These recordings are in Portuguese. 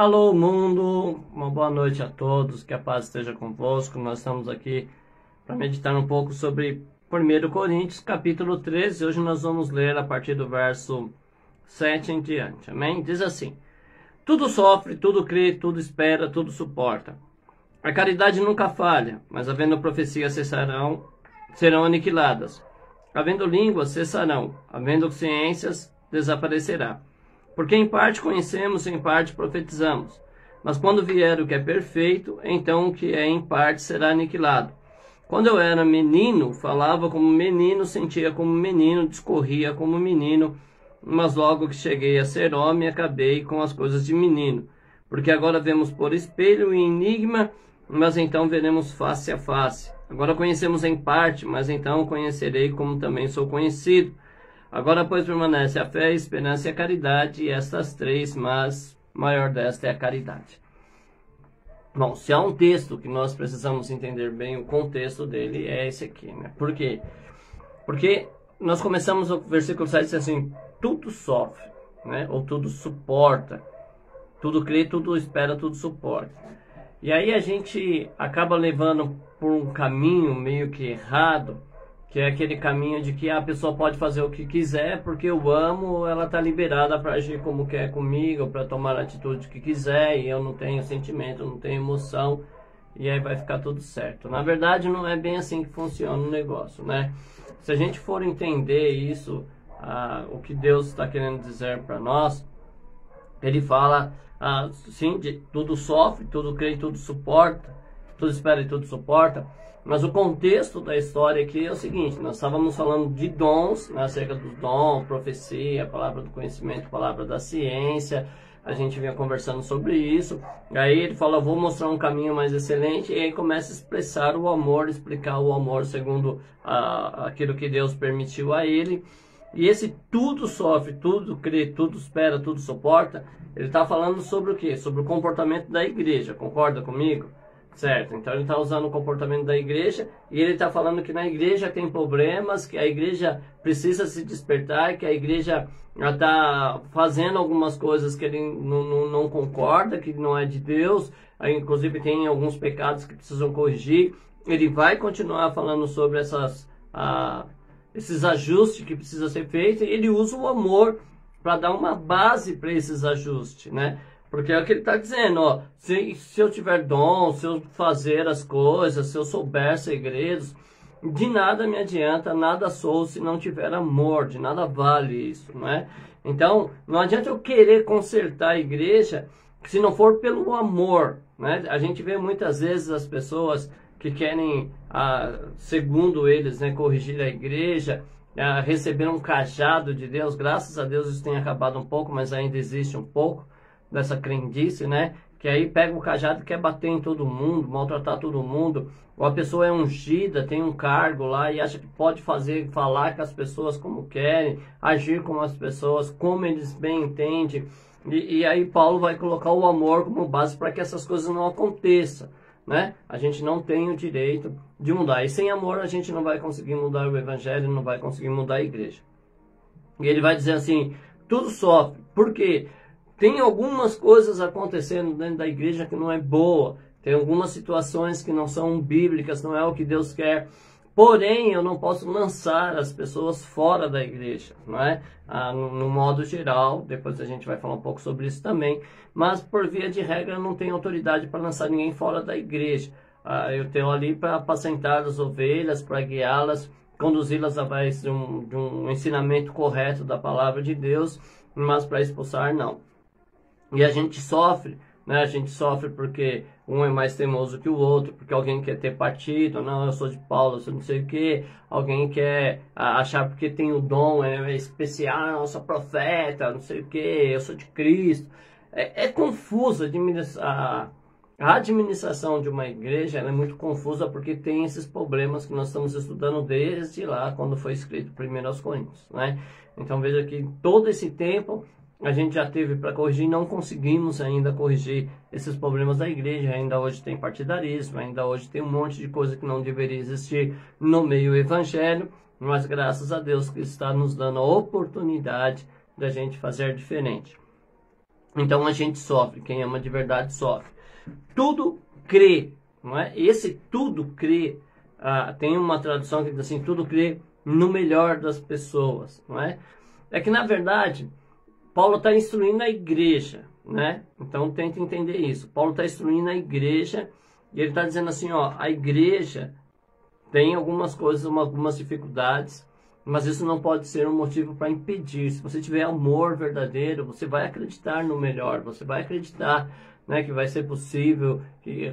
Alô mundo, uma boa noite a todos, que a paz esteja convosco. Nós estamos aqui para meditar um pouco sobre 1 Coríntios, capítulo 13. Hoje nós vamos ler a partir do verso 7 em diante, amém? Diz assim: tudo sofre, tudo crê, tudo espera, tudo suporta. A caridade nunca falha, mas havendo profecias serão aniquiladas. Havendo línguas cessarão, havendo ciências desaparecerá. Porque em parte conhecemos, em parte profetizamos. Mas quando vier o que é perfeito, então o que é em parte será aniquilado. Quando eu era menino, falava como menino, sentia como menino, discorria como menino. Mas logo que cheguei a ser homem, acabei com as coisas de menino. Porque agora vemos por espelho e enigma, mas então veremos face a face. Agora conhecemos em parte, mas então conhecerei como também sou conhecido. Agora, pois, permanece a fé, a esperança e a caridade, e estas três, mas maior desta é a caridade. Bom, se há um texto que nós precisamos entender bem o contexto dele, é esse aqui, né? Por quê? Porque nós começamos o versículo 7 dizendo assim: tudo sofre, né? Ou tudo suporta, tudo crê, tudo espera, tudo suporta. E aí a gente acaba levando por um caminho meio que errado, que é aquele caminho de que a pessoa pode fazer o que quiser, porque eu amo, ela está liberada para agir como quer comigo, para tomar a atitude que quiser, e eu não tenho sentimento, não tenho emoção, e aí vai ficar tudo certo. Na verdade, não é bem assim que funciona o negócio, né? Se a gente for entender isso, o que Deus está querendo dizer para nós, ele fala, sim, de tudo sofre, tudo crê, tudo suporta, tudo espera e tudo suporta. Mas o contexto da história aqui é o seguinte: nós estávamos falando de dons, né, acerca dos dons, profecia, palavra do conhecimento, palavra da ciência. A gente vinha conversando sobre isso. Aí ele fala: vou mostrar um caminho mais excelente. E aí começa a expressar o amor, explicar o amor segundo aquilo que Deus permitiu a ele. E esse tudo sofre, tudo crê, tudo espera, tudo suporta, ele está falando sobre o quê? Sobre o comportamento da igreja. Concorda comigo? Certo, então ele está usando o comportamento da igreja, e ele está falando que na igreja tem problemas, que a igreja precisa se despertar, que a igreja está fazendo algumas coisas que ele não concorda, que não é de Deus, aí, inclusive tem alguns pecados que precisam corrigir. Ele vai continuar falando sobre esses ajustes que precisam ser feitos, e ele usa o amor para dar uma base para esses ajustes, né? Porque é o que ele está dizendo, ó, se eu tiver dom, se eu fazer as coisas, se eu souber segredos, de nada me adianta, nada sou se não tiver amor, de nada vale isso, não é? Então, não adianta eu querer consertar a igreja se não for pelo amor, né? A gente vê muitas vezes as pessoas que querem, segundo eles, né, corrigir a igreja, receber um cajado de Deus. Graças a Deus isso tem acabado um pouco, mas ainda existe um pouco dessa crendice, né? Que aí pega o cajado e quer bater em todo mundo, maltratar todo mundo. Ou a pessoa é ungida, tem um cargo lá e acha que pode falar com as pessoas como querem, agir com as pessoas como eles bem entendem. E aí Paulo vai colocar o amor como base para que essas coisas não aconteçam, né? A gente não tem o direito de mudar. E sem amor a gente não vai conseguir mudar o evangelho, não vai conseguir mudar a igreja. E ele vai dizer assim: tudo sofre. Por quê? Tem algumas coisas acontecendo dentro da igreja que não é boa. Tem algumas situações que não são bíblicas, não é o que Deus quer. Porém, eu não posso lançar as pessoas fora da igreja, não é? No modo geral, depois a gente vai falar um pouco sobre isso também. Mas, por via de regra, eu não tenho autoridade para lançar ninguém fora da igreja. Eu tenho ali para apacentar as ovelhas, para guiá-las, conduzi-las através de um ensinamento correto da palavra de Deus, mas para expulsar, não. E a gente sofre, né? A gente sofre porque um é mais teimoso que o outro, porque alguém quer ter partido, não, eu sou de Paulo, eu sou não sei o quê. Alguém quer achar porque tem o dom, é especial, eu sou profeta, não sei o quê, eu sou de Cristo. É confusa a administração de uma igreja, ela é muito confusa porque tem esses problemas que nós estamos estudando desde lá, quando foi escrito 1 Coríntios, né? Então veja que todo esse tempo a gente já teve para corrigir, não conseguimos ainda corrigir esses problemas da igreja. Ainda hoje tem partidarismo, ainda hoje tem um monte de coisa que não deveria existir no meio evangélico, mas graças a Deus que está nos dando a oportunidade da gente fazer diferente. Então a gente sofre, quem ama de verdade sofre. Tudo crê, não é? Esse tudo crê, tem uma tradução que diz assim, tudo crê no melhor das pessoas, não é? É que na verdade, Paulo está instruindo a igreja, né? Então tenta entender isso. Paulo está instruindo a igreja e ele está dizendo assim, ó, a igreja tem algumas coisas, algumas dificuldades, mas isso não pode ser um motivo para impedir. Se você tiver amor verdadeiro, você vai acreditar no melhor, você vai acreditar, né, que vai ser possível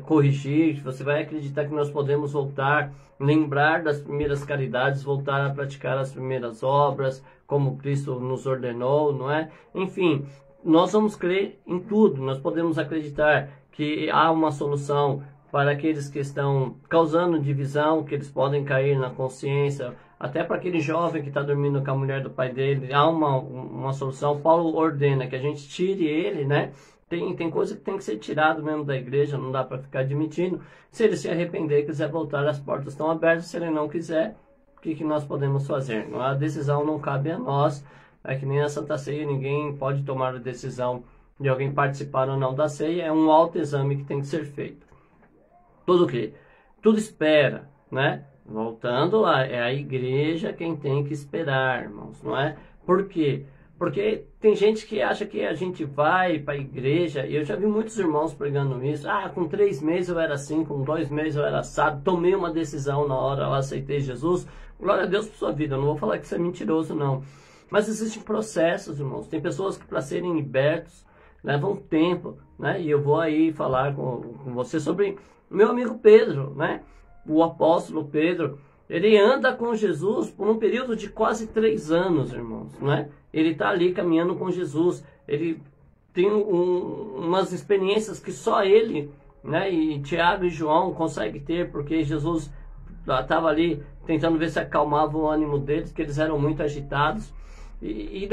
corrigir, você vai acreditar que nós podemos voltar, lembrar das primeiras caridades, voltar a praticar as primeiras obras, como Cristo nos ordenou, não é? Enfim, nós vamos crer em tudo, nós podemos acreditar que há uma solução para aqueles que estão causando divisão, que eles podem cair na consciência, até para aquele jovem que está dormindo com a mulher do pai dele, há uma solução. Paulo ordena que a gente tire ele, né? Tem coisa que tem que ser tirado mesmo da igreja, não dá para ficar admitindo. Se ele se arrepender e quiser voltar, as portas estão abertas. Se ele não quiser, o que nós podemos fazer? A decisão não cabe a nós, é que nem a Santa Ceia, ninguém pode tomar a decisão de alguém participar ou não da ceia, é um autoexame que tem que ser feito. Tudo que? Tudo espera, né? Voltando lá, é a igreja quem tem que esperar, irmãos, não é? Por quê? Porque tem gente que acha que a gente vai para a igreja, e eu já vi muitos irmãos pregando isso, com 3 meses eu era assim, com 2 meses eu era assado, tomei uma decisão na hora, eu aceitei Jesus, glória a Deus por sua vida, eu não vou falar que isso é mentiroso não, mas existem processos, irmãos, tem pessoas que para serem libertos levam tempo, né? E eu vou aí falar com você sobre meu amigo Pedro, né? O apóstolo Pedro, ele anda com Jesus por um período de quase 3 anos, irmãos, né? Ele está ali caminhando com Jesus, ele tem umas experiências que só ele, né? E Tiago e João conseguem ter, porque Jesus estava ali tentando ver se acalmava o ânimo deles, que eles eram muito agitados, e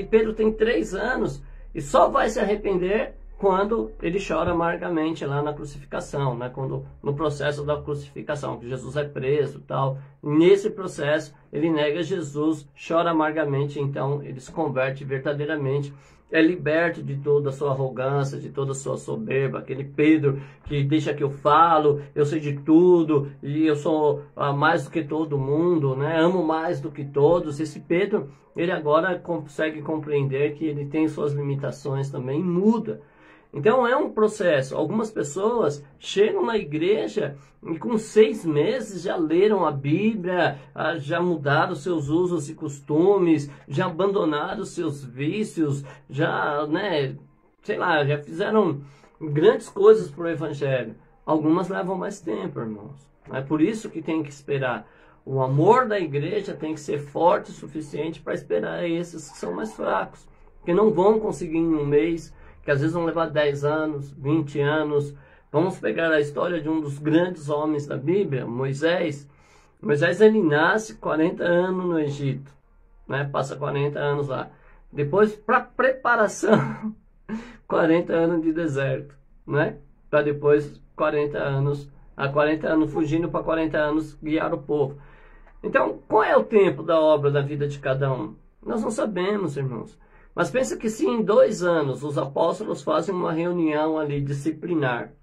Pedro tem 3 anos, e só vai se arrepender quando ele chora amargamente lá na crucificação, né? Quando, no processo da crucificação, que Jesus é preso e tal. Nesse processo, ele nega Jesus, chora amargamente, então ele se converte verdadeiramente, é liberto de toda a sua arrogância, de toda a sua soberba, aquele Pedro que deixa que eu falo, eu sei de tudo, e eu sou mais do que todo mundo, né? Amo mais do que todos. Esse Pedro, ele agora consegue compreender que ele tem suas limitações também, muda. Então é um processo. Algumas pessoas chegam na igreja e com 6 meses já leram a Bíblia, já mudaram seus usos e costumes, já abandonaram seus vícios, já, né, sei lá, já fizeram grandes coisas para o Evangelho. Algumas levam mais tempo, irmãos. É por isso que tem que esperar. O amor da igreja tem que ser forte o suficiente para esperar esses que são mais fracos, que não vão conseguir em um mês, que às vezes vão levar 10 anos, 20 anos. Vamos pegar a história de um dos grandes homens da Bíblia, Moisés. Moisés, ele nasce 40 anos no Egito, né? Passa 40 anos lá. Depois, para preparação, 40 anos de deserto, né? Para depois 40 anos fugindo, para 40 anos guiar o povo. Então, qual é o tempo da obra da vida de cada um? Nós não sabemos, irmãos. Mas pensa que se em 2 anos os apóstolos fazem uma reunião ali disciplinar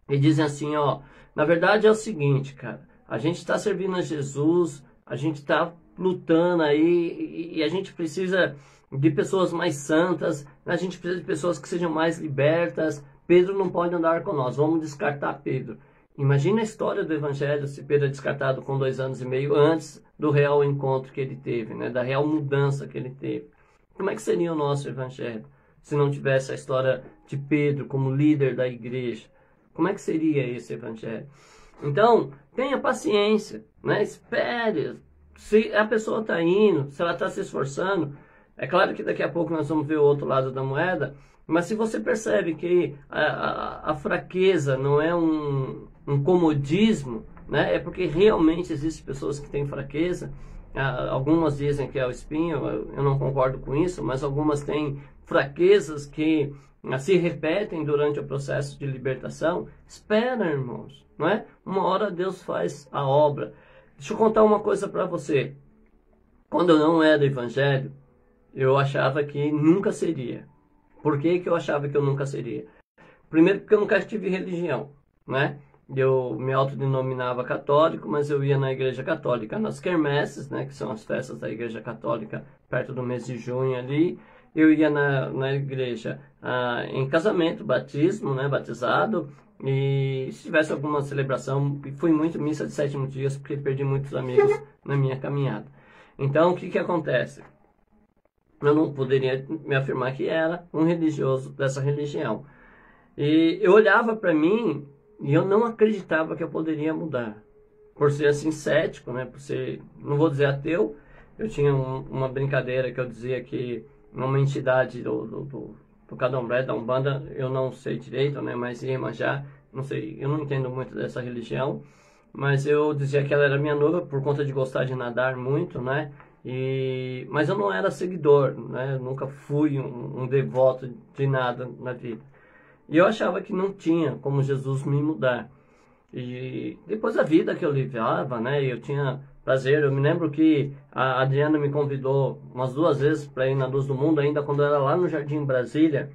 e dizem assim, ó, na verdade é o seguinte, cara, a gente está servindo a Jesus, a gente está lutando aí e a gente precisa de pessoas mais santas, a gente precisa de pessoas que sejam mais libertas, Pedro não pode andar com nós, vamos descartar Pedro. Imagina a história do Evangelho se Pedro é descartado com 2 anos e meio antes do real encontro que ele teve, né, da real mudança que ele teve. Como é que seria o nosso Evangelho se não tivesse a história de Pedro como líder da igreja? Como é que seria esse Evangelho? Então, tenha paciência, né? Espere. Se a pessoa está indo, se ela está se esforçando, é claro que daqui a pouco nós vamos ver o outro lado da moeda, mas se você percebe que a fraqueza não é um comodismo, né? É porque realmente existem pessoas que têm fraqueza. Algumas dizem que é o espinho, eu não concordo com isso, mas algumas têm fraquezas que se repetem durante o processo de libertação. Espera, irmãos, não é? Uma hora Deus faz a obra. Deixa eu contar uma coisa para você. Quando eu não era evangelho, eu achava que nunca seria. Por que que eu achava que eu nunca seria? Primeiro porque eu nunca tive religião, né? Eu me autodenominava católico, mas eu ia na igreja católica nas quermesses, né? Que são as festas da igreja católica perto do mês de junho ali. Eu ia na igreja em casamento, batismo, né? Batizado. E se tivesse alguma celebração, fui muito missa de 7º dia, porque perdi muitos amigos na minha caminhada. Então, o que que acontece? Eu não poderia me afirmar que era um religioso dessa religião. E eu olhava para mim e eu não acreditava que eu poderia mudar. Por ser assim cético, né? Por ser, não vou dizer ateu, eu tinha uma brincadeira que eu dizia que uma entidade do Candomblé, da Umbanda, eu não sei direito, né? Mas Iemanjá, não sei, eu não entendo muito dessa religião, mas eu dizia que ela era minha noiva por conta de gostar de nadar muito, né? Mas eu não era seguidor, né? Eu nunca fui um devoto de nada na vida. E eu achava que não tinha como Jesus me mudar. E depois da vida que eu levava, né? Eu tinha prazer. Eu me lembro que a Adriana me convidou umas 2 vezes para ir na Luz do Mundo, ainda quando eu era lá no Jardim Brasília,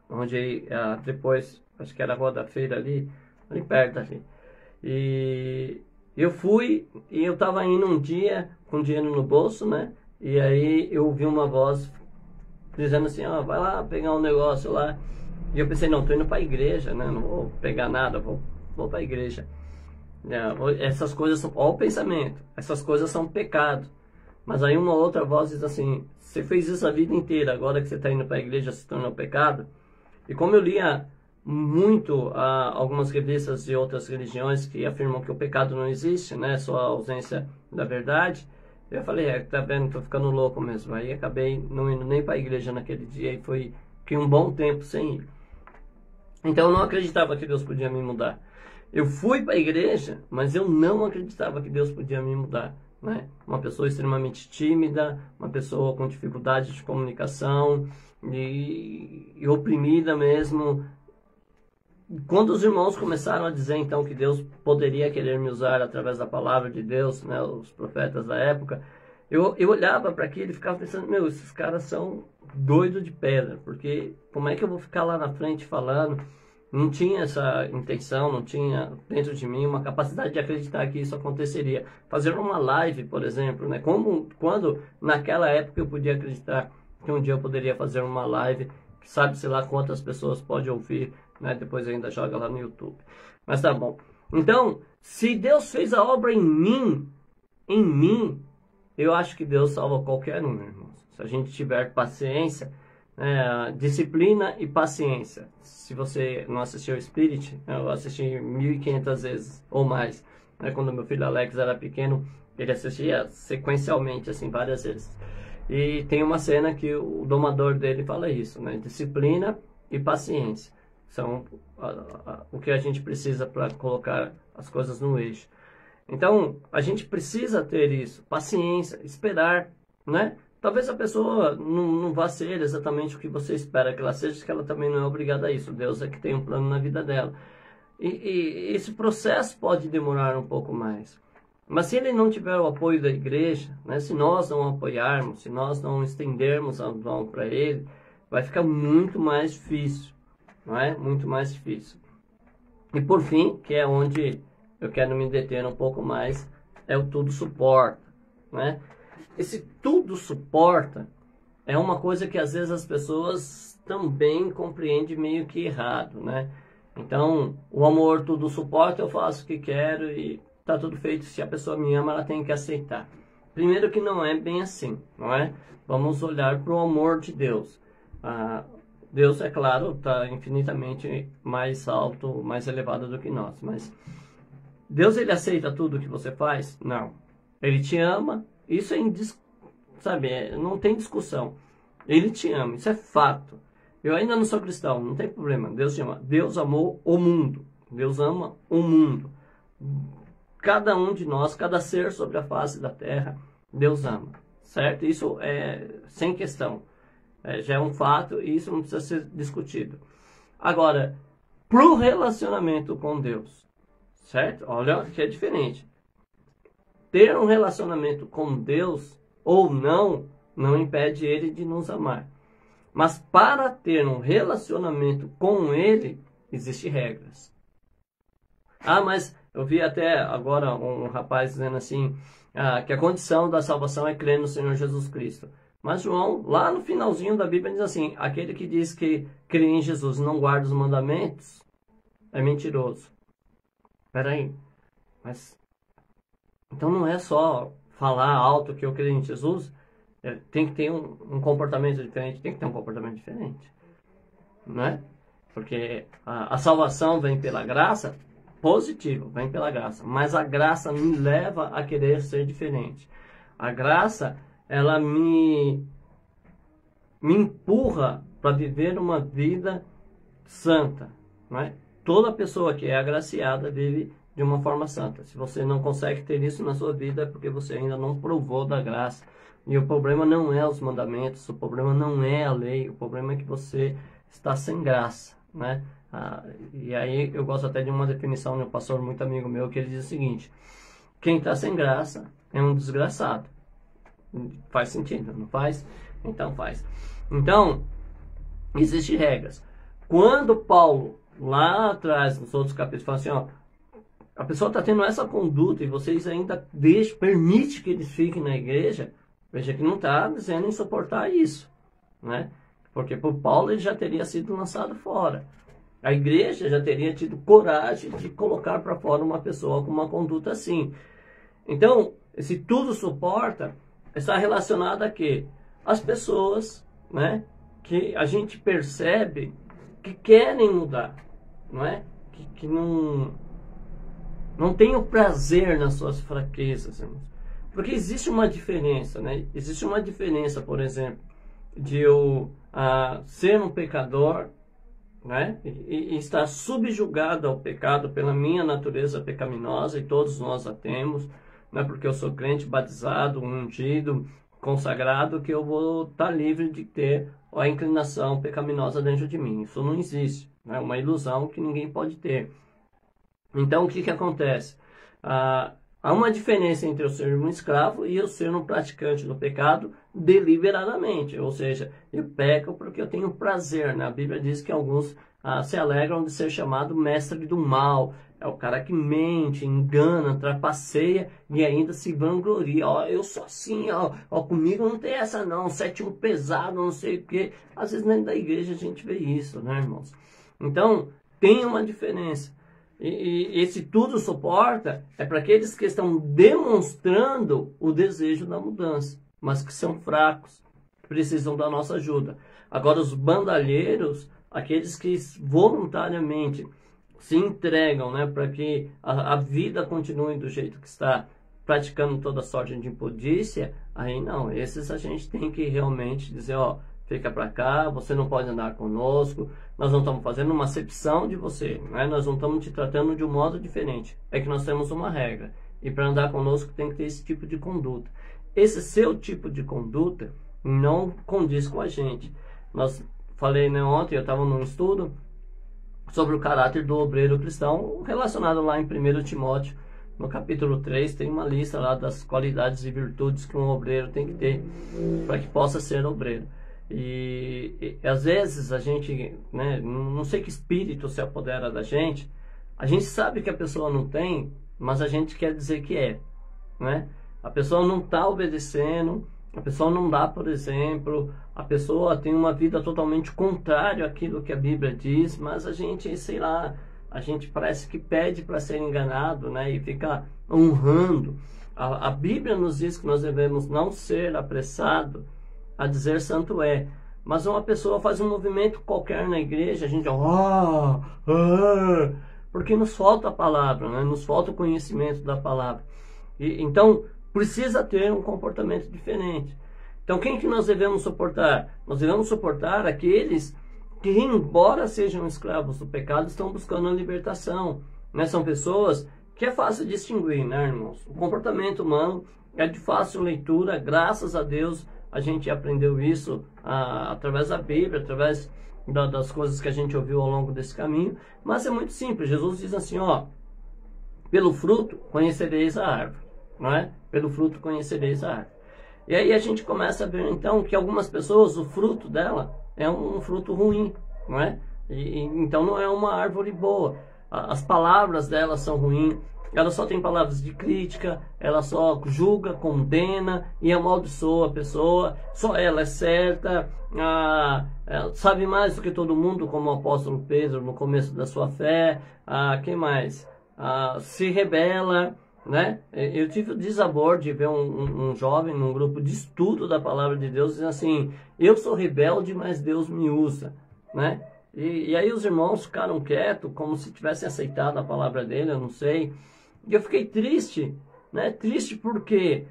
onde depois, acho que era a Rua da Feira ali perto ali. E eu fui e eu estava indo um dia com dinheiro no bolso, né? E aí eu ouvi uma voz dizendo assim, ó, vai lá pegar um negócio lá. E eu pensei, não, tô indo para a igreja, né? Não vou pegar nada, vou para a igreja. Essas coisas são, ó o pensamento, essas coisas são pecado. Mas aí uma outra voz diz assim, você fez isso a vida inteira, agora que você está indo para a igreja se tornou pecado. E como eu lia muito algumas revistas de outras religiões que afirmam que o pecado não existe, né? Só a ausência da verdade. Eu falei, tá vendo, tô ficando louco mesmo. Aí acabei não indo nem para a igreja naquele dia e foi que um bom tempo sem ir. Então eu não acreditava que Deus podia me mudar. Eu fui para a igreja, mas eu não acreditava que Deus podia me mudar, né? Uma pessoa extremamente tímida, uma pessoa com dificuldade de comunicação e oprimida mesmo. Quando os irmãos começaram a dizer então que Deus poderia querer me usar através da palavra de Deus, né, os profetas da época, eu olhava para aquilo e ficava pensando, meu, esses caras são doidos de pedra, porque como é que eu vou ficar lá na frente falando? Não tinha essa intenção, não tinha dentro de mim uma capacidade de acreditar que isso aconteceria. Fazer uma live, por exemplo, né? Quando naquela época eu podia acreditar que um dia eu poderia fazer uma live, que sabe, sei lá quantas pessoas pode ouvir, né? Depois ainda joga lá no YouTube. Mas tá bom. Então, se Deus fez a obra em mim, eu acho que Deus salva qualquer um, irmãos. Se a gente tiver paciência, disciplina e paciência. Se você não assistiu Spirit, eu assisti 1.500 vezes ou mais. Quando meu filho Alex era pequeno, ele assistia sequencialmente, assim, várias vezes. E tem uma cena que o domador dele fala isso, né? Disciplina e paciência são o que a gente precisa para colocar as coisas no eixo. Então, a gente precisa ter isso, paciência, esperar, né? Talvez a pessoa não vá ser exatamente o que você espera que ela seja, que ela também não é obrigada a isso. Deus é que tem um plano na vida dela. E esse processo pode demorar um pouco mais. Mas se ele não tiver o apoio da igreja, né, se nós não apoiarmos, se nós não estendermos a mão para ele, vai ficar muito mais difícil, não é? Muito mais difícil. E por fim, que é onde eu quero me deter um pouco mais, é o tudo suporta, né? Esse tudo suporta é uma coisa que às vezes as pessoas também compreendem meio que errado, né? Então, o amor tudo suporta, eu faço o que quero e tá tudo feito. Se a pessoa me ama, ela tem que aceitar. Primeiro que não é bem assim, não é? Vamos olhar para o amor de Deus. Deus, é claro, está infinitamente mais alto, mais elevado do que nós, mas Deus, ele aceita tudo que você faz? Não. Ele te ama, isso sabe, não tem discussão. Ele te ama, isso é fato. Eu ainda não sou cristão, não tem problema. Deus te ama. Deus amou o mundo. Deus ama o mundo. Cada um de nós, cada ser sobre a face da terra, Deus ama. Certo? Isso é sem questão. Já é um fato e isso não precisa ser discutido. Agora, pro relacionamento com Deus, certo? Olha que é diferente. Ter um relacionamento com Deus ou não impede ele de nos amar. Mas para ter um relacionamento com Ele, existem regras. Ah, mas eu vi até agora um rapaz dizendo assim, que a condição da salvação é crer no Senhor Jesus Cristo. Mas João, lá no finalzinho da Bíblia, diz assim, aquele que diz que crê em Jesus e não guarda os mandamentos, é mentiroso. Peraí, mas então não é só falar alto que eu creio em Jesus, tem que ter um comportamento diferente, tem que ter um comportamento diferente, não é? Porque a salvação vem pela graça, positivo, vem pela graça, mas a graça me leva a querer ser diferente. A graça, ela me empurra para viver uma vida santa, não é? Toda pessoa que é agraciada vive de uma forma santa. Se você não consegue ter isso na sua vida, é porque você ainda não provou da graça. E o problema não é os mandamentos, o problema não é a lei, o problema é que você está sem graça, né? E aí eu gosto até de uma definição de um pastor muito amigo meu, que ele diz o seguinte: quem está sem graça é um desgraçado. Faz sentido, não faz? Então faz. Então, existem regras. Quando Paulo, lá atrás, nos outros capítulos, fala assim, ó, a pessoa está tendo essa conduta e vocês ainda permite que eles fiquem na igreja, veja que não está dizendo em suportar isso, né? Porque por Paulo ele já teria sido lançado fora. A igreja já teria tido coragem de colocar para fora uma pessoa com uma conduta assim. Então, se tudo suporta, está relacionado a quê? As pessoas, né, que a gente percebe que querem mudar, não é? Que não tem o prazer nas suas fraquezas, irmãos. Porque existe uma diferença, né? Existe uma diferença, por exemplo, de eu ser um pecador, né? E estar subjugado ao pecado pela minha natureza pecaminosa, e todos nós a temos, não é porque eu sou crente, batizado, ungido, consagrado, que eu vou estar livre de ter a inclinação pecaminosa dentro de mim. Isso não existe, é uma ilusão que ninguém pode ter. Então, o que acontece? Há uma diferença entre eu ser um escravo e eu ser um praticante do pecado deliberadamente. Ou seja, eu peco porque eu tenho prazer, né? A Bíblia diz que alguns se alegram de ser chamado mestre do mal. É o cara que mente, engana, trapaceia e ainda se vangloria. Ó, eu sou assim, ó, comigo não tem essa não, sétimo pesado, não sei o quê. Às vezes dentro da igreja a gente vê isso, né, irmãos? Então, tem uma diferença. E esse tudo suporta é para aqueles que estão demonstrando o desejo da mudança, mas que são fracos, precisam da nossa ajuda. Agora, os bandalheiros, aqueles que voluntariamente se entregam, né, para que a vida continue do jeito que está, praticando toda sorte de impudícia, aí não, esses a gente tem que realmente dizer, ó, fica para cá, você não pode andar conosco, nós não estamos fazendo uma acepção de você, né? Nós não estamos te tratando de um modo diferente, é que nós temos uma regra, e para andar conosco tem que ter esse tipo de conduta. Esse seu tipo de conduta não condiz com a gente. Falei, né, ontem, eu estava num estudo sobre o caráter do obreiro cristão, relacionado lá em 1 Timóteo, no capítulo 3, tem uma lista lá das qualidades e virtudes que um obreiro tem que ter para que possa ser obreiro. E às vezes a gente, né, não sei que espírito se apodera da gente, a gente sabe que a pessoa não tem, mas a gente quer dizer que é, né? A pessoa não está obedecendo, a pessoa não dá, por exemplo, a pessoa tem uma vida totalmente contrária àquilo que a Bíblia diz, mas a gente, sei lá, a gente parece que pede para ser enganado, né? E fica honrando. A Bíblia nos diz que nós devemos não ser apressado a dizer santo é, mas uma pessoa faz um movimento qualquer na igreja, a gente porque nos falta a palavra, né? Nos falta o conhecimento da palavra. Então precisa ter um comportamento diferente. Então quem que nós devemos suportar? Nós devemos suportar aqueles que, embora sejam escravos do pecado, estão buscando a libertação, né? São pessoas que é fácil distinguir, né, irmãos? O comportamento humano é de fácil leitura, graças a Deus. A gente aprendeu isso através da Bíblia, através das coisas que a gente ouviu ao longo desse caminho. Mas é muito simples. Jesus diz assim, ó, pelo fruto conhecereis a árvore, não é? Pelo fruto conhecereis a árvore. E aí a gente começa a ver então que algumas pessoas, o fruto dela é um fruto ruim, não é? Então não é uma árvore boa. As palavras dela são ruins, ela só tem palavras de crítica, ela só julga, condena e amaldiçoa a pessoa, só ela é certa, sabe mais do que todo mundo, como o apóstolo Pedro no começo da sua fé, quem mais? Se rebela, né? Eu tive o desabor de ver um jovem num grupo de estudo da palavra de Deus dizendo assim: eu sou rebelde, mas Deus me usa, né? E aí os irmãos ficaram quietos, como se tivessem aceitado a palavra dele, eu não sei. E eu fiquei triste, né? Triste porque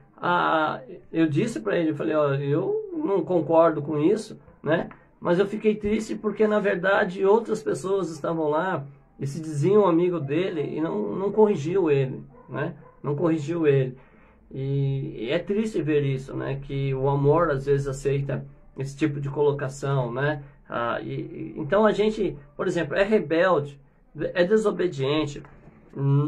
eu disse para ele, eu falei, ó, eu não concordo com isso, né? Mas eu fiquei triste porque, na verdade, outras pessoas estavam lá e se diziam amigo dele e não corrigiu ele, né? Não corrigiu ele. E é triste ver isso, né? Que o amor às vezes aceita esse tipo de colocação, né? Então a gente, por exemplo, é rebelde, é desobediente.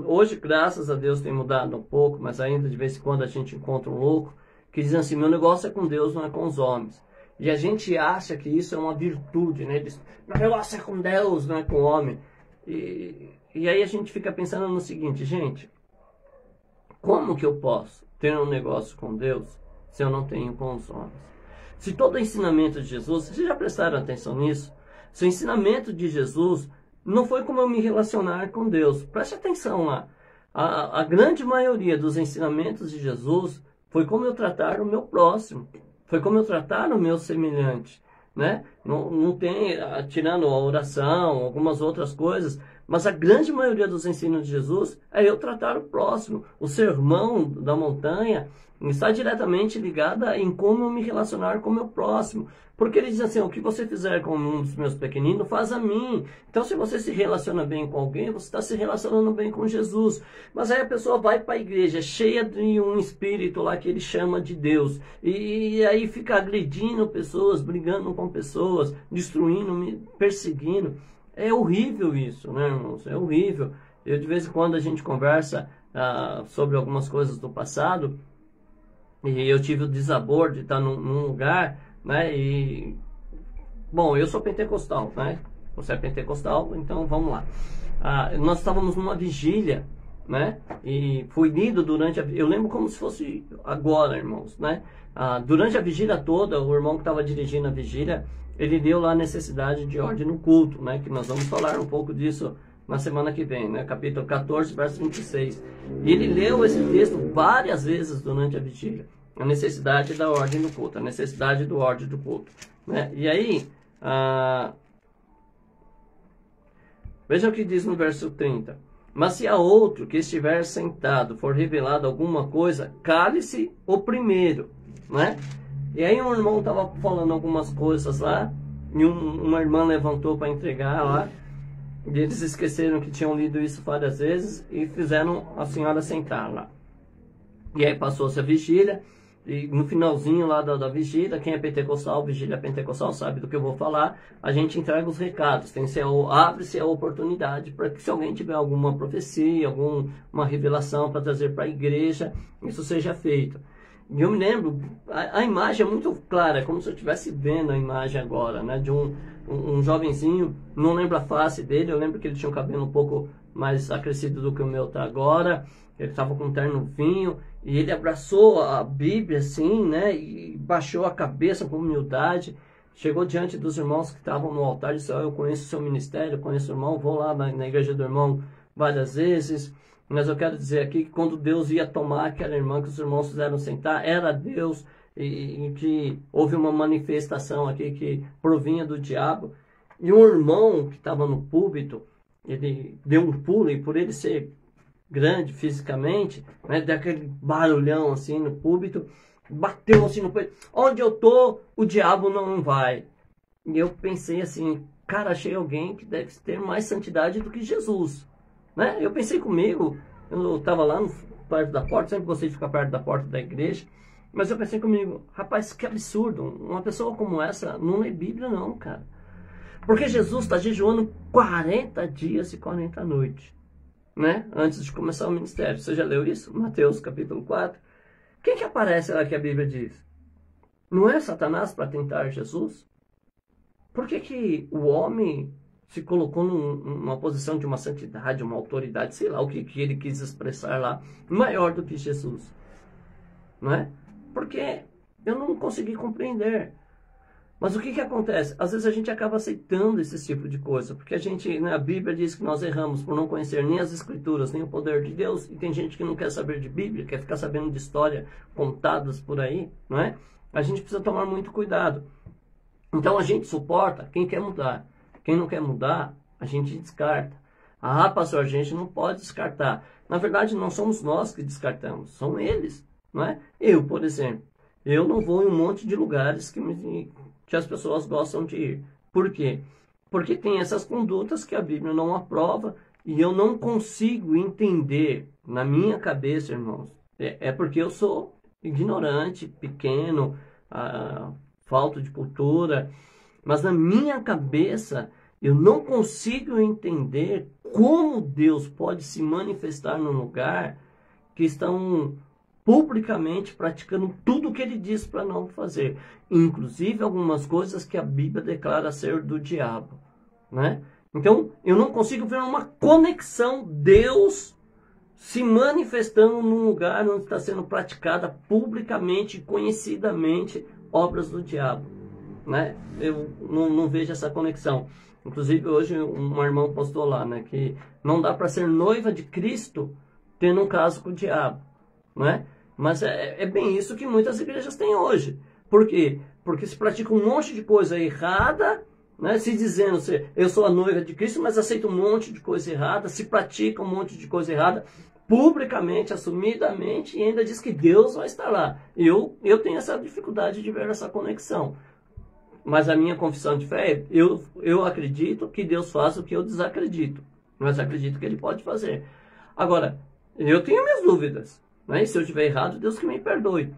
Hoje, graças a Deus, tem mudado um pouco, mas ainda de vez em quando a gente encontra um louco que diz assim: meu negócio é com Deus, não é com os homens. E a gente acha que isso é uma virtude, né? Diz, meu negócio é com Deus, não é com o homem. E aí a gente fica pensando no seguinte: gente, como que eu posso ter um negócio com Deus se eu não tenho com os homens? Se todo o ensinamento de Jesus, vocês já prestaram atenção nisso? Se o ensinamento de Jesus não foi como eu me relacionar com Deus. Preste atenção lá. A grande maioria dos ensinamentos de Jesus foi como eu tratar o meu próximo. Foi como eu tratar o meu semelhante, né? Não tem, tirando a oração, algumas outras coisas, mas a grande maioria dos ensinos de Jesus é eu tratar o próximo. O sermão da montanha está diretamente ligada em como eu me relacionar com o meu próximo. Porque ele diz assim: o que você fizer com um dos meus pequeninos, faz a mim. Então, se você se relaciona bem com alguém, você está se relacionando bem com Jesus. Mas aí a pessoa vai para a igreja, cheia de um espírito lá que ele chama de Deus. E aí fica agredindo pessoas, brigando com pessoas, destruindo, perseguindo. É horrível isso, né, irmãos? É horrível. De vez em quando a gente conversa sobre algumas coisas do passado. E eu tive o desabor de estar num lugar, né? E, bom, eu sou pentecostal, né? Você é pentecostal, então vamos lá. Nós estávamos numa vigília, né? E fui lido durante eu lembro como se fosse agora, irmãos, né? Durante a vigília toda, o irmão que estava dirigindo a vigília, ele deu lá a necessidade de ordem no culto, né? Que nós vamos falar um pouco disso na semana que vem, né? Capítulo 14, verso 26. E ele leu esse texto várias vezes durante a vigília. A necessidade da ordem do culto, a necessidade do ordem do culto, né? E aí, veja o que diz no verso 30. Mas se a outro que estiver sentado for revelado alguma coisa, cale-se o primeiro, né? E aí um irmão estava falando algumas coisas lá, e uma irmã levantou para entregar lá, e eles esqueceram que tinham lido isso várias vezes e fizeram a senhora sentar lá. E aí passou-se a vigília, e no finalzinho lá da vigília, quem é pentecostal, vigília pentecostal, sabe do que eu vou falar, a gente entrega os recados, abre-se a oportunidade para que, se alguém tiver alguma profecia, alguma revelação para trazer para a igreja, isso seja feito. E eu me lembro, a imagem é muito clara, como se eu estivesse vendo a imagem agora, né, de um jovenzinho, não lembro a face dele, eu lembro que ele tinha um cabelo um pouco mais acrescido do que o meu está agora, ele estava com um terno vinho, e ele abraçou a Bíblia assim, né, e baixou a cabeça com humildade, chegou diante dos irmãos que estavam no altar e disse: eu conheço o seu ministério, eu conheço o irmão, vou lá na igreja do irmão várias vezes, mas eu quero dizer aqui que quando Deus ia tomar aquela irmã que os irmãos fizeram sentar, era Deus, e que houve uma manifestação aqui que provinha do diabo. E um irmão que estava no púlpito, ele deu um pulo, e por ele ser grande fisicamente, né, daquele barulhão assim no púlpito, bateu assim no peito: onde eu tô, o diabo não vai. E eu pensei assim: cara, achei alguém que deve ter mais santidade do que Jesus, né? Eu pensei comigo, eu estava lá perto da porta, sempre gostei de ficar perto da porta da igreja, mas eu pensei comigo: rapaz, que absurdo, uma pessoa como essa não lê Bíblia não, cara. Porque Jesus está jejuando 40 dias e 40 noites, né? Antes de começar o ministério. Você já leu isso? Mateus capítulo 4. Quem que aparece lá que a Bíblia diz? Não é Satanás para tentar Jesus? Por que que o homem se colocou numa posição de uma santidade, uma autoridade, sei lá o que ele quis expressar lá, maior do que Jesus? Não é? Porque eu não consegui compreender. Mas o que acontece? Às vezes a gente acaba aceitando esse tipo de coisa, porque a gente, né, a Bíblia diz que nós erramos por não conhecer nem as Escrituras, nem o poder de Deus, e tem gente que não quer saber de Bíblia, quer ficar sabendo de história contadas por aí, não é? A gente precisa tomar muito cuidado. Então a gente suporta quem quer mudar. Quem não quer mudar, a gente descarta. Ah, pastor, a gente não pode descartar. Na verdade, não somos nós que descartamos, são eles, não é? Eu, por exemplo, eu não vou em um monte de lugares que as pessoas gostam de ir. Por quê? Porque tem essas condutas que a Bíblia não aprova e eu não consigo entender na minha cabeça, irmãos. É porque eu sou ignorante, pequeno, falta de cultura, mas na minha cabeça eu não consigo entender como Deus pode se manifestar num lugar que estão publicamente praticando tudo o que ele diz para não fazer, inclusive algumas coisas que a Bíblia declara ser do diabo, né? Então, eu não consigo ver uma conexão Deus se manifestando num lugar onde está sendo praticada publicamente, conhecidamente, obras do diabo, né? Eu não vejo essa conexão. Inclusive, hoje um irmão postou lá, né, que não dá para ser noiva de Cristo tendo um caso com o diabo, não é? Mas é bem isso que muitas igrejas têm hoje. Por quê? Porque se pratica um monte de coisa errada, né? Se dizendo, eu sou a noiva de Cristo, mas aceita um monte de coisa errada, se pratica um monte de coisa errada, publicamente, assumidamente, e ainda diz que Deus vai estar lá. Eu tenho essa dificuldade de ver essa conexão. Mas a minha confissão de fé, eu acredito que Deus faz o que eu desacredito. Mas acredito que Ele pode fazer. Agora, eu tenho minhas dúvidas, né? E se eu estiver errado, Deus que me perdoe.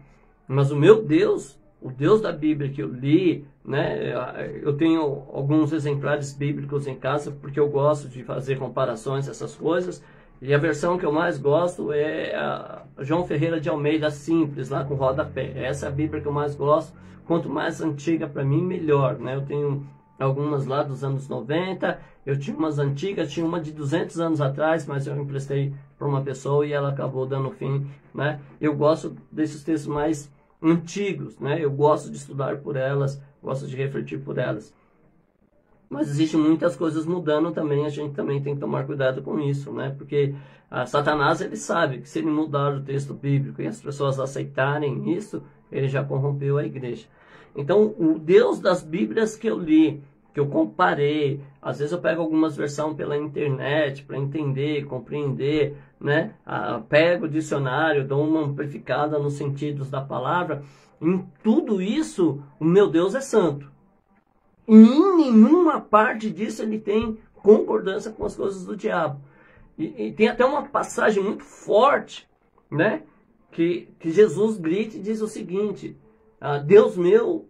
Mas o meu Deus, o Deus da Bíblia que eu li, né? Eu tenho alguns exemplares bíblicos em casa, porque eu gosto de fazer comparações, essas coisas. E a versão que eu mais gosto é a João Ferreira de Almeida Simples, lá com rodapé. Essa é a Bíblia que eu mais gosto. Quanto mais antiga para mim, melhor, né? Eu tenho algumas lá dos anos 90, eu tinha umas antigas, tinha uma de 200 anos atrás, mas eu emprestei para uma pessoa e ela acabou dando fim, né? Eu gosto desses textos mais antigos, né? Eu gosto de estudar por elas, gosto de refletir por elas. Mas existem muitas coisas mudando também, a gente também tem que tomar cuidado com isso, né? Porque Satanás, ele sabe que se ele mudar o texto bíblico e as pessoas aceitarem isso, ele já corrompeu a igreja. Então, o Deus das Bíblias que eu li, que eu comparei, às vezes eu pego algumas versões pela internet para entender, compreender, né? Pego o dicionário, dou uma amplificada nos sentidos da palavra. Em tudo isso, o meu Deus é santo. E em nenhuma parte disso ele tem concordância com as coisas do diabo. E tem até uma passagem muito forte, né? Que Jesus grita e diz o seguinte: Deus meu,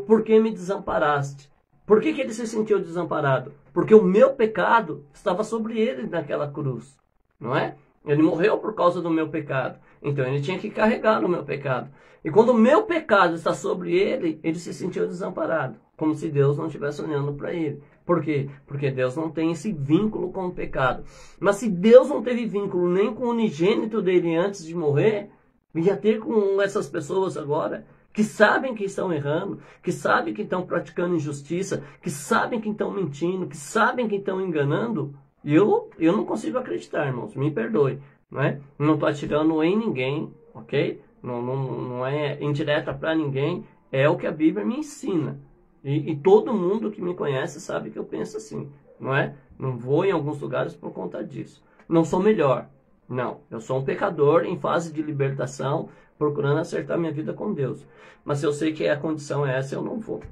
por que me desamparaste? Por que ele se sentiu desamparado? Porque o meu pecado estava sobre ele naquela cruz, não é? Ele morreu por causa do meu pecado. Então ele tinha que carregar o meu pecado. E quando o meu pecado está sobre ele, ele se sentiu desamparado. Como se Deus não estivesse olhando para ele. Por quê? Porque Deus não tem esse vínculo com o pecado. Mas se Deus não teve vínculo nem com o unigênito dele antes de morrer, ia ter com essas pessoas agora, que sabem que estão errando, que sabem que estão praticando injustiça, que sabem que estão mentindo, que sabem que estão enganando. Eu não consigo acreditar, irmãos, me perdoe, não é? Não estou atirando em ninguém, ok? Não é indireta para ninguém, é o que a Bíblia me ensina. E todo mundo que me conhece sabe que eu penso assim, não é? Não vou em alguns lugares por conta disso. Não sou melhor, não. Eu sou um pecador em fase de libertação, procurando acertar minha vida com Deus. Mas se eu sei que a condição é essa, eu não vou.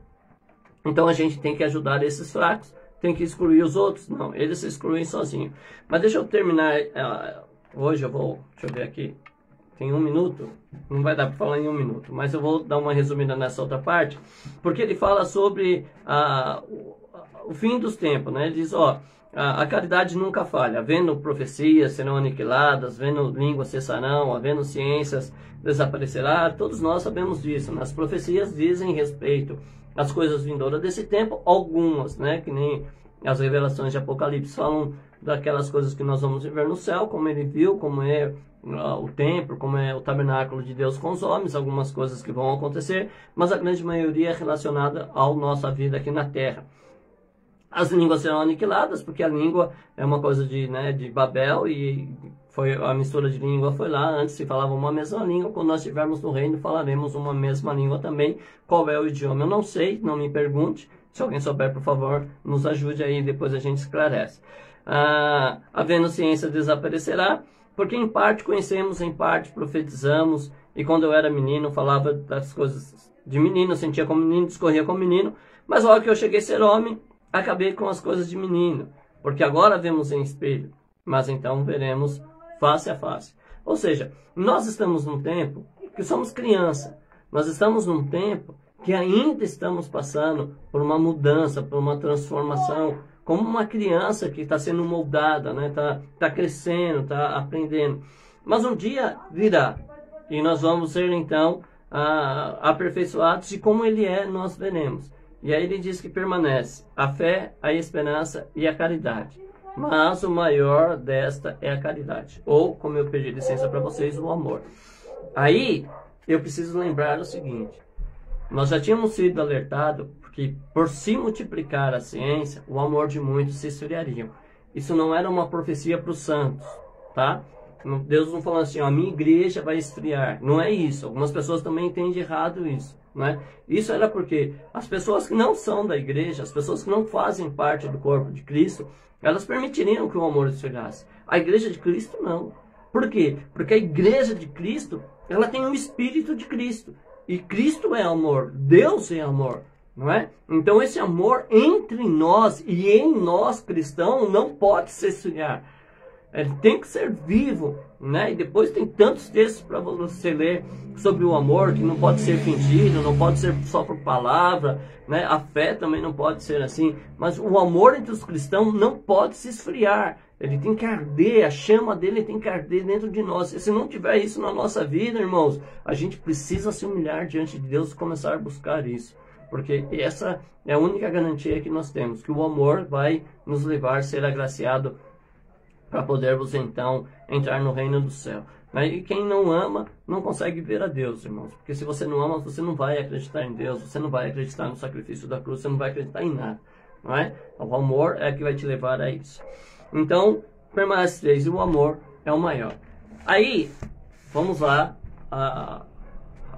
Então a gente tem que ajudar esses fracos, tem que excluir os outros? Não, eles se excluem sozinhos. Mas deixa eu terminar, hoje deixa eu ver aqui, tem 1 minuto, não vai dar para falar em 1 minuto, mas eu vou dar uma resumida nessa outra parte, porque ele fala sobre o fim dos tempos, né? Ele diz, a caridade nunca falha, havendo profecias serão aniquiladas, havendo línguas cessarão, havendo ciências desaparecerá, todos nós sabemos disso, né? As profecias dizem respeito as coisas vindouras desse tempo, algumas, né, que nem as revelações de Apocalipse falam daquelas coisas que nós vamos viver no céu, como ele viu, como é o templo, como é o tabernáculo de Deus com os homens, algumas coisas que vão acontecer, mas a grande maioria é relacionada à nossa vida aqui na Terra. As línguas serão aniquiladas, porque a língua é uma coisa de Babel, e foi a mistura de língua foi lá. Antes se falava uma mesma língua, quando nós estivermos no reino falaremos uma mesma língua também. Qual é o idioma? Eu não sei, não me pergunte. Se alguém souber, por favor, nos ajude aí, depois a gente esclarece. Havendo ciência desaparecerá, porque em parte conhecemos, em parte profetizamos, e quando eu era menino falava das coisas de menino, sentia como menino, discorria como menino, mas logo que eu cheguei a ser homem, acabei com as coisas de menino, porque agora vemos em espelho, mas então veremos face a face. Ou seja, nós estamos num tempo que somos criança, nós estamos num tempo que ainda estamos passando por uma mudança, por uma transformação, como uma criança que está sendo moldada, né? Tá crescendo, está aprendendo. Mas um dia virá, e nós vamos ser então aperfeiçoados, e como ele é, nós veremos. E aí ele diz que permanece a fé, a esperança e a caridade. Mas o maior desta é a caridade. Ou, como eu pedi licença para vocês, o amor. Aí eu preciso lembrar o seguinte. Nós já tínhamos sido alertados que por se multiplicar a ciência, o amor de muitos se esfriaria. Isso não era uma profecia para os santos, tá? Deus não falou assim, ó, a minha igreja vai esfriar. Não é isso. Algumas pessoas também entendem errado isso, né? Isso era porque as pessoas que não são da igreja, as pessoas que não fazem parte do corpo de Cristo, elas permitiriam que o amor esfriasse. A igreja de Cristo não. Por quê? Porque a igreja de Cristo, ela tem o Espírito de Cristo. E Cristo é amor, Deus é amor, não é? Então esse amor entre nós e em nós cristãos não pode se esfriar. Ele tem que ser vivo, né? E depois tem tantos textos para você ler sobre o amor, que não pode ser fingido, não pode ser só por palavra, né? A fé também não pode ser assim. Mas o amor entre os cristãos não pode se esfriar. Ele tem que arder, a chama dele tem que arder dentro de nós. E se não tiver isso na nossa vida, irmãos, a gente precisa se humilhar diante de Deus e começar a buscar isso. Porque essa é a única garantia que nós temos, que o amor vai nos levar a ser agraciado para podermos então entrar no reino do céu. E quem não ama não consegue ver a Deus, irmãos. Porque se você não ama, você não vai acreditar em Deus, você não vai acreditar no sacrifício da cruz, você não vai acreditar em nada, não é? O amor é que vai te levar a isso. Então, permaneceis, e o amor é o maior. Aí, vamos lá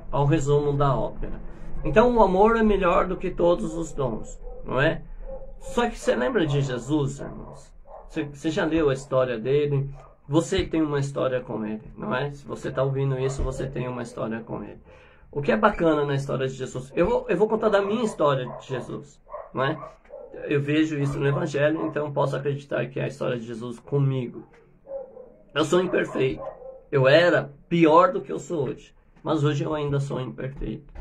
ao resumo da ópera. Então, o amor é melhor do que todos os dons, não é? Só que você lembra de Jesus, irmãos? Você já leu a história dele? Você tem uma história com ele, não é? Se você está ouvindo isso, você tem uma história com ele. O que é bacana na história de Jesus? Eu vou contar da minha história de Jesus, não é? Eu vejo isso no Evangelho, então posso acreditar que é a história de Jesus comigo. Eu sou imperfeito. Eu era pior do que eu sou hoje, mas hoje eu ainda sou imperfeito.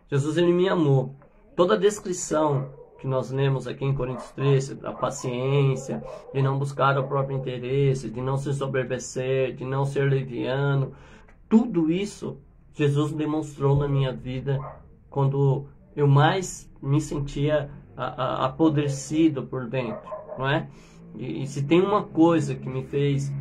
Jesus, ele me amou. Toda a descrição que nós lemos aqui em Coríntios 13, da paciência, de não buscar o próprio interesse, de não se soberbecer, de não ser leviano, tudo isso Jesus demonstrou na minha vida quando eu mais me sentia apodrecido por dentro, não é? E se tem uma coisa que me fez,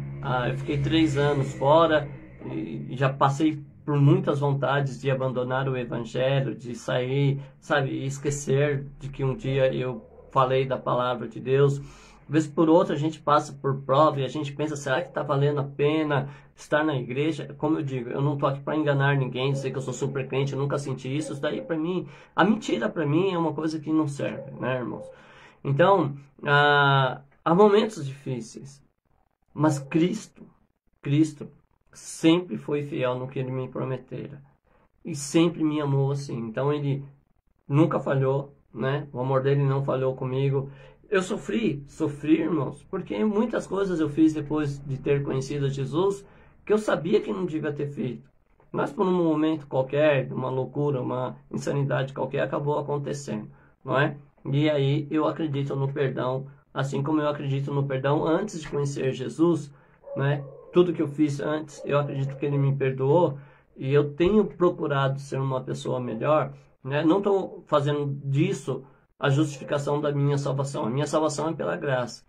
eu fiquei 3 anos fora e já passei por muitas vontades de abandonar o Evangelho, de sair, sabe, e esquecer de que um dia eu falei da palavra de Deus. Vez por outra a gente passa por prova e a gente pensa, será que está valendo a pena estar na igreja? Como eu digo, eu não estou aqui para enganar ninguém, dizer que eu sou super crente, eu nunca senti isso. Isso daí para mim, a mentira para mim é uma coisa que não serve, né, irmãos? Então, há momentos difíceis, mas Cristo sempre foi fiel no que ele me prometera e sempre me amou assim. Então ele nunca falhou, né? O amor dele não falhou comigo. Eu sofri, irmãos, porque muitas coisas eu fiz depois de ter conhecido Jesus que eu sabia que não devia ter feito, mas por um momento qualquer, uma loucura, uma insanidade qualquer, acabou acontecendo, não é? E aí eu acredito no perdão, assim como eu acredito no perdão antes de conhecer Jesus, né? Tudo que eu fiz antes, eu acredito que ele me perdoou, e eu tenho procurado ser uma pessoa melhor, né? Não estou fazendo disso a justificação da minha salvação. A minha salvação é pela graça.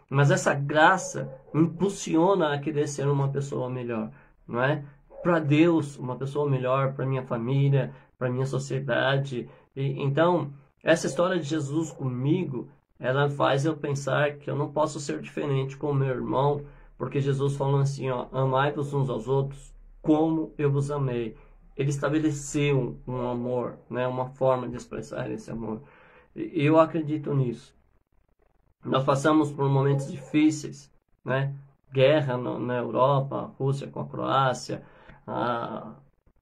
Mas essa graça me impulsiona a querer ser uma pessoa melhor, não é? Para Deus, uma pessoa melhor, para minha família, para minha sociedade. Então, essa história de Jesus comigo, ela faz eu pensar que eu não posso ser diferente com o meu irmão, porque Jesus falou assim, ó, amai-vos uns aos outros como eu vos amei. Ele estabeleceu um amor, né, uma forma de expressar esse amor. E eu acredito nisso. Nós passamos por momentos difíceis, né? Guerra na Europa, Rússia com a Croácia,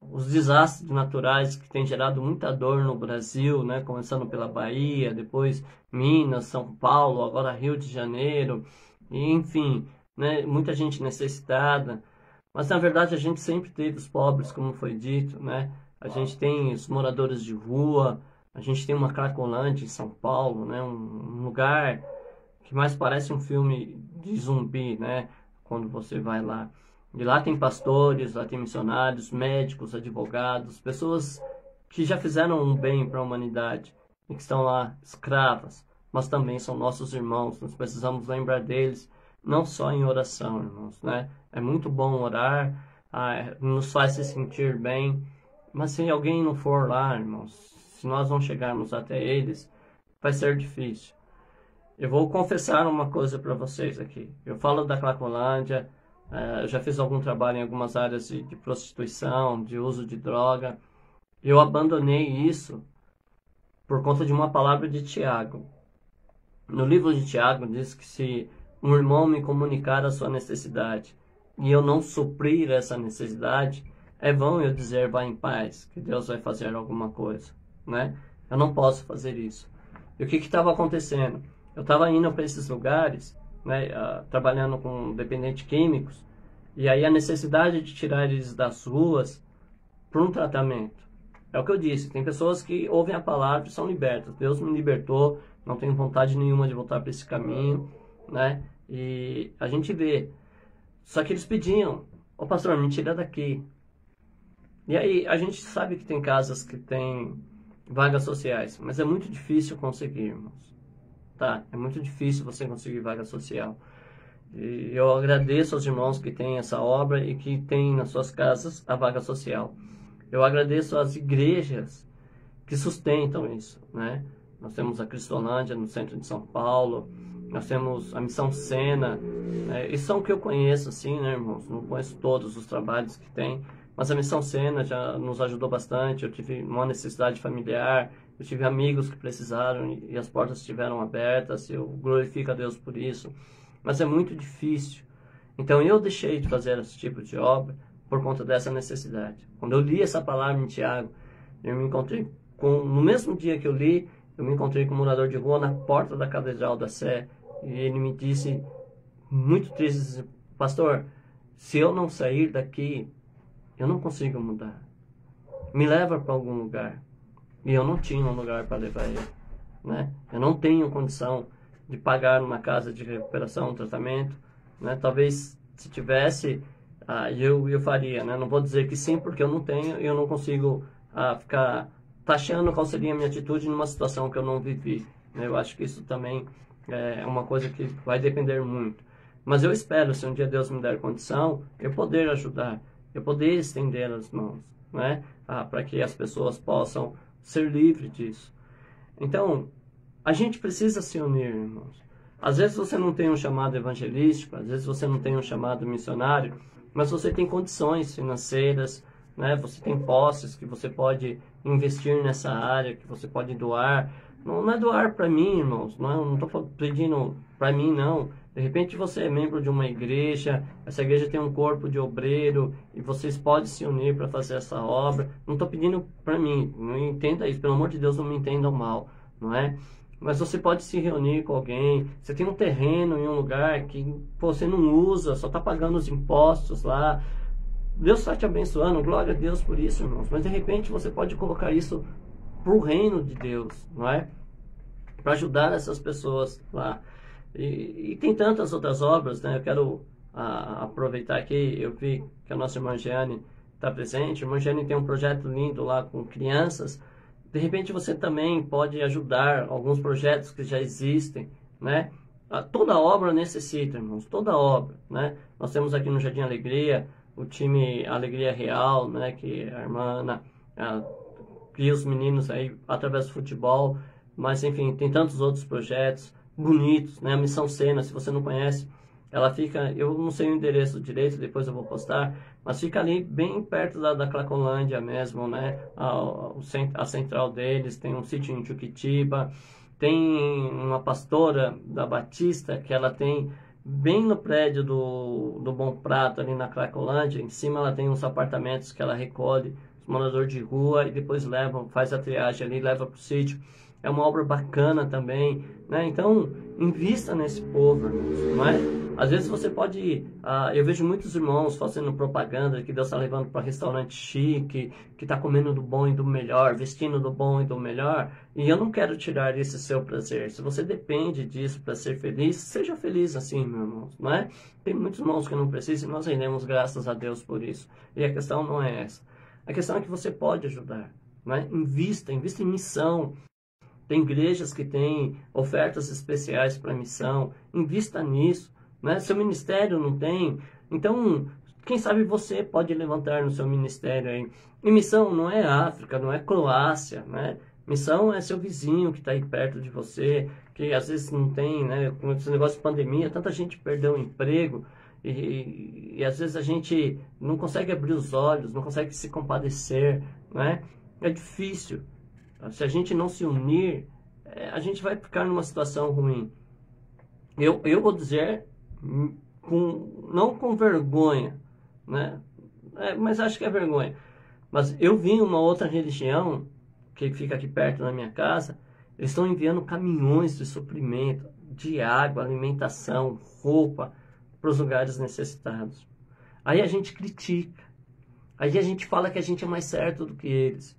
os desastres naturais que têm gerado muita dor no Brasil, né? Começando pela Bahia, depois Minas, São Paulo, agora Rio de Janeiro, e, enfim, né? Muita gente necessitada. Mas na verdade a gente sempre teve os pobres, como foi dito, né? A gente tem os moradores de rua, a gente tem uma Cracolândia em São Paulo, né? Um lugar que mais parece um filme de zumbi, né? Quando você vai lá. E lá tem pastores, lá tem missionários, médicos, advogados, pessoas que já fizeram um bem para a humanidade e que estão lá escravas, mas também são nossos irmãos. Nós precisamos lembrar deles, não só em oração, irmãos, né? É muito bom orar, nos faz se sentir bem, mas se alguém não for lá, irmãos, se nós não chegarmos até eles, vai ser difícil. Eu vou confessar uma coisa para vocês aqui. Eu falo da Cracolândia, eu já fiz algum trabalho em algumas áreas de prostituição, de uso de droga. Eu abandonei isso por conta de uma palavra de Tiago. No livro de Tiago diz que se um irmão me comunicar a sua necessidade e eu não suprir essa necessidade, é vão eu dizer vá em paz, que Deus vai fazer alguma coisa, né? Eu não posso fazer isso. E o que estava acontecendo? Eu estava indo para esses lugares, né, trabalhando com dependentes químicos, e aí a necessidade de tirar eles das ruas para um tratamento. É o que eu disse, tem pessoas que ouvem a palavra e são libertas. Deus me libertou, não tenho vontade nenhuma de voltar para esse caminho, né? E a gente vê. Só que eles pediam, ô pastor, me tira daqui. E aí a gente sabe que tem casas que tem vagas sociais, mas é muito difícil conseguir, irmãos. Tá? É muito difícil você conseguir vaga social. E eu agradeço aos irmãos que têm essa obra e que têm nas suas casas a vaga social. Eu agradeço às igrejas que sustentam isso, né? Nós temos a Cristolândia no centro de São Paulo, nós temos a Missão Sena, né? E são que eu conheço, assim, né, irmãos? Não conheço todos os trabalhos que tem, mas a Missão Sena já nos ajudou bastante. Eu tive uma necessidade familiar, eu tive amigos que precisaram e as portas estiveram abertas. Eu glorifico a Deus por isso. Mas é muito difícil. Então eu deixei de fazer esse tipo de obra por conta dessa necessidade. Quando eu li essa palavra em Tiago, eu me encontrei no mesmo dia que eu li, eu me encontrei com um morador de rua na porta da Catedral da Sé. E ele me disse, muito triste, pastor, se eu não sair daqui, eu não consigo mudar. Me leva para algum lugar. E eu não tinha um lugar para levar ele, né? Eu não tenho condição de pagar uma casa de recuperação, um tratamento, né? Talvez se tivesse, eu faria, né? Não vou dizer que sim, porque eu não tenho e eu não consigo ficar taxando qual seria a minha atitude numa situação que eu não vivi, né? Eu acho que isso também é uma coisa que vai depender muito. Mas eu espero, se um dia Deus me der condição, eu poder ajudar, eu poder estender as mãos, né? Para que as pessoas possam ser livres disso. Então, a gente precisa se unir, irmãos. Às vezes você não tem um chamado evangelístico, às vezes você não tem um chamado missionário, mas você tem condições financeiras, né? Você tem posses que você pode investir nessa área, que você pode doar. Não é doar para mim, irmãos. Não estou pedindo para mim, não. De repente você é membro de uma igreja, essa igreja tem um corpo de obreiro e vocês podem se unir para fazer essa obra. Não estou pedindo para mim, não entenda isso, pelo amor de Deus, não me entendam mal, não é? Mas você pode se reunir com alguém, você tem um terreno em um lugar que você não usa, só está pagando os impostos lá. Deus está te abençoando, glória a Deus por isso, irmãos. Mas de repente você pode colocar isso para o reino de Deus, não é? Para ajudar essas pessoas lá. E tem tantas outras obras, né? Eu quero aproveitar aqui, eu vi que a nossa irmã Jeane está presente. A irmã Jeane tem um projeto lindo lá com crianças De repente você também pode ajudar alguns projetos que já existem, né? Toda obra necessita, irmãos, toda obra, né? Nós temos aqui no Jardim Alegria o time Alegria Real, né? Que a irmã Ana cria os meninos aí através do futebol, mas enfim, tem tantos outros projetos bonitos, né? A Missão Sena, se você não conhece, ela fica, eu não sei o endereço direito, depois eu vou postar, mas fica ali bem perto da Cracolândia mesmo, né? A central deles, tem um sítio em Juquitiba, tem uma pastora da Batista que ela tem bem no prédio do Bom Prato, ali na Cracolândia, em cima ela tem uns apartamentos que ela recolhe os moradores de rua e depois leva, faz a triagem ali, leva para o sítio. É uma obra bacana também, né? Então, invista nesse povo, não é? Às vezes você pode... eu vejo muitos irmãos fazendo propaganda que Deus está levando para restaurante chique, que está comendo do bom e do melhor, vestindo do bom e do melhor. E eu não quero tirar esse seu prazer. Se você depende disso para ser feliz, seja feliz assim, meu irmão, não é? Tem muitos irmãos que não precisam e nós rendemos graças a Deus por isso. E a questão não é essa. A questão é que você pode ajudar, não é? Invista em missão. Tem igrejas que têm ofertas especiais para missão. Invista nisso, né? Seu ministério não tem. Então, quem sabe você pode levantar no seu ministério aí. E missão não é África, não é Croácia, né? Missão é seu vizinho que está aí perto de você, que às vezes não tem, né? Com esse negócio de pandemia, tanta gente perdeu o emprego. E às vezes a gente não consegue abrir os olhos, não consegue se compadecer, né? É difícil. Se a gente não se unir, a gente vai ficar numa situação ruim. Eu vou dizer, não com vergonha, né? Mas acho que é vergonha. Mas eu vi uma outra religião, que fica aqui perto da minha casa, eles estão enviando caminhões de suprimento, de água, alimentação, roupa, para os lugares necessitados. Aí a gente critica. Aí a gente fala que a gente é mais certo do que eles.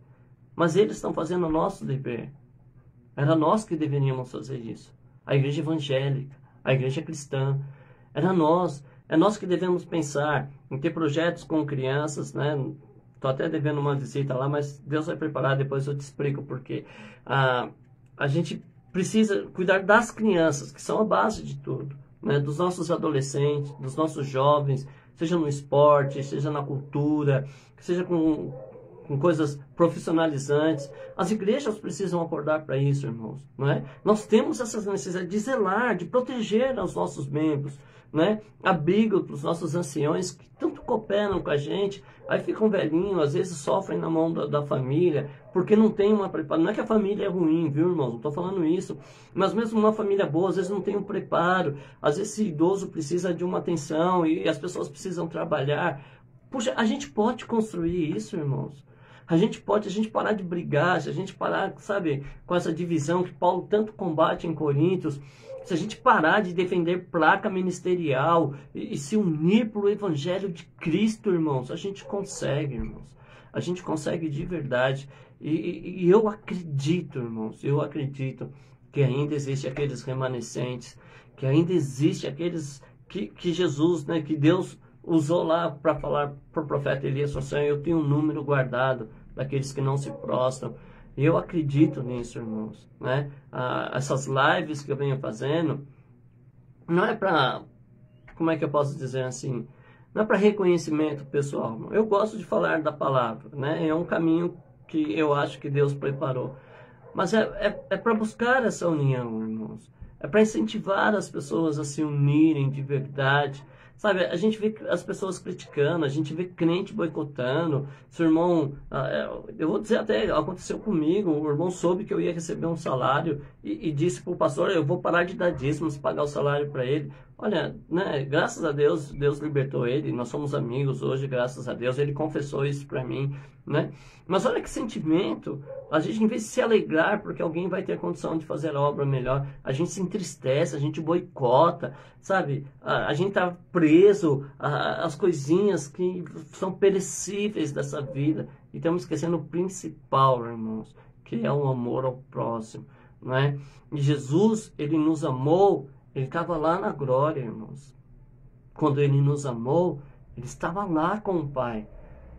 Mas eles estão fazendo o nosso dever. Era nós que deveríamos fazer isso. A igreja evangélica, a igreja cristã. Era nós. É nós que devemos pensar em ter projetos com crianças, né? Estou até devendo uma visita lá, mas Deus vai preparar, depois eu te explico por quê. A gente precisa cuidar das crianças, que são a base de tudo, né? Dos nossos adolescentes, dos nossos jovens, seja no esporte, seja na cultura, seja com coisas profissionalizantes. As igrejas precisam acordar para isso, irmãos, não é? Nós temos essas necessidades de zelar, de proteger os nossos membros, né? Abrigo para os nossos anciões que tanto cooperam com a gente, aí ficam velhinhos, às vezes sofrem na mão da família, porque não tem uma preparo. Não é que a família é ruim, viu, irmãos? Não estou falando isso. Mas mesmo uma família boa, às vezes não tem um preparo. Às vezes esse idoso precisa de uma atenção e as pessoas precisam trabalhar. Puxa, a gente pode construir isso, irmãos. A gente parar de brigar, se a gente parar, sabe, com essa divisão que Paulo tanto combate em Coríntios, se a gente parar de defender placa ministerial e se unir para o Evangelho de Cristo, irmãos, a gente consegue, irmãos. A gente consegue de verdade. E eu acredito, irmãos, eu acredito que ainda existe aqueles remanescentes, que ainda existe aqueles que Jesus, né, que Deus usou lá para falar para o profeta Elias, assim, eu tenho um número guardado daqueles que não se prostram. E eu acredito nisso, irmãos, né? Essas lives que eu venho fazendo, não é para, como é que eu posso dizer assim, não é para reconhecimento pessoal. Eu gosto de falar da palavra, né? É um caminho que eu acho que Deus preparou. Mas é para buscar essa união, irmãos. É para incentivar as pessoas a se unirem de verdade. Sabe, a gente vê as pessoas criticando, a gente vê crente boicotando. Seu irmão, eu vou dizer até, aconteceu comigo, o irmão soube que eu ia receber um salário e disse para o pastor, eu vou parar de dar dízimos, pagar o salário para ele. Olha, né, graças a Deus, Deus libertou ele, nós somos amigos hoje, graças a Deus, ele confessou isso para mim, né? Mas olha que sentimento, a gente em vez de se alegrar porque alguém vai ter condição de fazer a obra melhor, a gente se entristece, a gente boicota, sabe? A gente tá preso às coisinhas que são perecíveis dessa vida e estamos esquecendo o principal, irmãos, que é o amor ao próximo, não é? E Jesus, ele nos amou. Ele estava lá na glória, irmãos. Quando ele nos amou, ele estava lá com o Pai.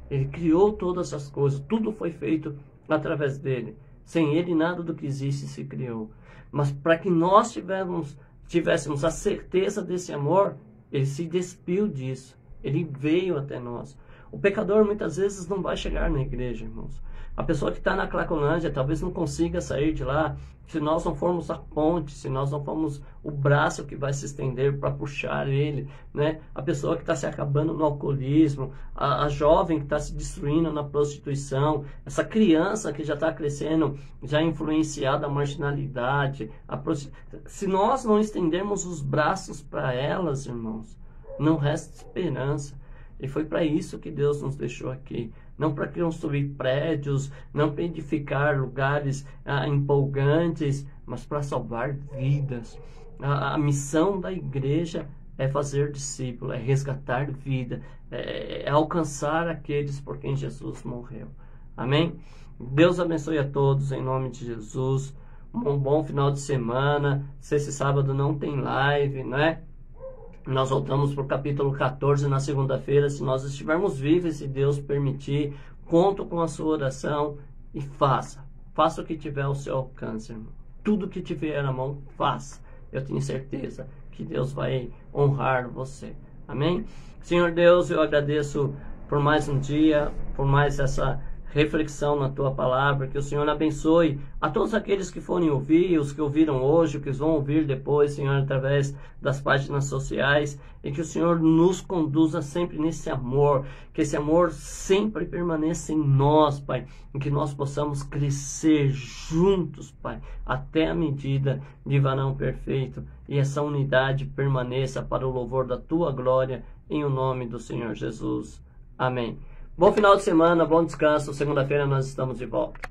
Ele criou todas as coisas. Tudo foi feito através dele. Sem Ele, nada do que existe se criou. Mas para que nós tivéssemos a certeza desse amor, Ele se despiu disso. Ele veio até nós. O pecador muitas vezes não vai chegar na igreja, irmãos. A pessoa que está na Cracolândia talvez não consiga sair de lá se nós não formos a ponte, se nós não formos o braço que vai se estender para puxar ele, né? A pessoa que está se acabando no alcoolismo, a jovem que está se destruindo na prostituição, essa criança que já está crescendo, já influenciada à marginalidade. Se nós não estendermos os braços para elas, irmãos, não resta esperança. E foi para isso que Deus nos deixou aqui. Não para construir prédios, não para edificar lugares empolgantes, mas para salvar vidas. A missão da igreja é fazer discípulo, é resgatar vida, é alcançar aqueles por quem Jesus morreu. Amém? Deus abençoe a todos em nome de Jesus. Um bom final de semana. Se esse sábado não tem live, né? Nós voltamos para o capítulo 14 na segunda-feira, se nós estivermos vivos, se Deus permitir. Conto com a sua oração e faça. Faça o que tiver ao seu alcance, irmão. Tudo que tiver na mão, faça. Eu tenho certeza que Deus vai honrar você. Amém? Senhor Deus, eu agradeço por mais um dia, por mais essa reflexão na tua palavra, que o Senhor abençoe a todos aqueles que forem ouvir, os que ouviram hoje, os que vão ouvir depois, Senhor, através das páginas sociais, e que o Senhor nos conduza sempre nesse amor, que esse amor sempre permaneça em nós, Pai, e que nós possamos crescer juntos, Pai, até a medida de varão perfeito, e essa unidade permaneça para o louvor da tua glória, em o nome do Senhor Jesus. Amém. Bom final de semana, bom descanso. Segunda-feira nós estamos de volta.